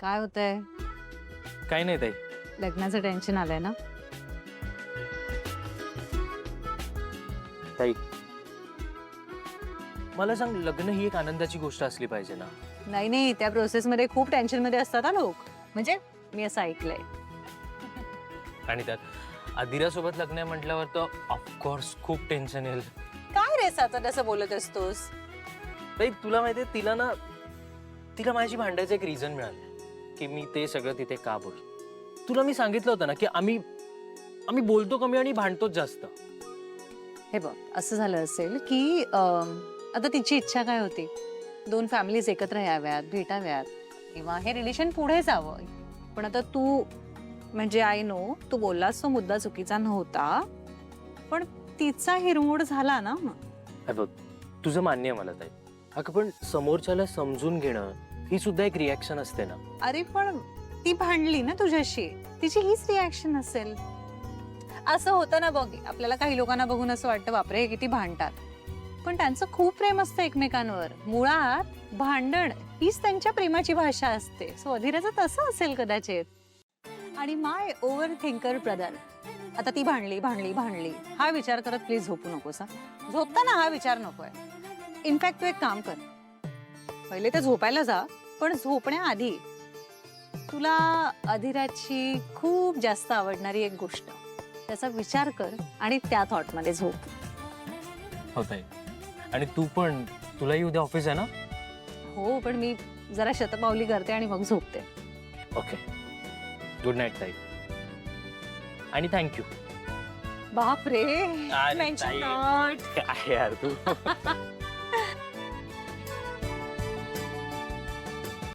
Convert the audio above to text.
काय होतंय? काही नाही ताई. लग्नाचं टेन्शन आलंय ना? ताई मला सांग, लग्न ही एक आनंदाची गोष्ट असली पाहिजे ना. नाही नाही, त्या प्रोसेसमध्ये खूप टेन्शन मध्ये असतात ना लोक. म्हणजे मी असं ऐकलंय. आणि त्यात आदिरासोबत लग्न आहे म्हटल्यावर तर ऑफकोर्स खूप टेन्शन येईल. काय रे साचा तसं बोलत असतोस? ताई तुला माहितीये, तिला माझी भांडायचं एक रिझन मिळालं की मी ते सगळं तिथे का बोल. तुला मी सांगितलं होतं ना की आम्ही बोलतो कमी आणि भांडतोच जास्त. हे बघ, असं झालं असेल की आता तिची इच्छा काय होती? 2 फॅमिलीज एकत्र याव्यात, भेटाव्यात किंवा हे रिलेशन पुढे जावं. पण आता तू म्हणजे आय नो तू बोललास तो मुद्दा चुकीचा नव्हता, पण तिचा हिरमोड झाला ना. हे बघ, तुझं मान्य आहे मला ताई. अगं पण समोरच्याला समजून घेणं ही सुद्धा एक रिॲक्शन असते ना. अरे पण ती भांडली ना तुझ्याशी, तिची हीच रिॲक्शन असेल. असं होतं ना बघ, आपल्याला काही लोकांना बघून असं वाटतं बापरे किती भांडतात, पण त्यांचं खूप प्रेम असतं एकमेकांवर. मुळात भांडण हीच त्यांच्या प्रेमाची भाषा असते. सो अधीराचं तसं असेल कदाचित. आणि माय ओव्हर थिंकर ब्रदर, आता ती भांडली हा विचार करत प्लीज झोपू नकोस. झोपताना हा विचार नकोय. इनफॅक्ट तू एक काम कर, पहिले तर झोपायला जा, पण झोपण्याआधी तुला अधीराची खूप जास्त आवडणारी एक गोष्ट, त्याचा विचार कर आणि त्या थॉटमध्ये झोप. होत आहे. आणि तू पण, तुलाही उद्या ऑफिस आहे ना? हो, पण मी जरा शतपावली करते आणि मग झोपते. ओके, गुड नाईट ताई. आणि थँक्यू. बाप रे, अरे मेन्शन ताई. नॉट. काय यार तू.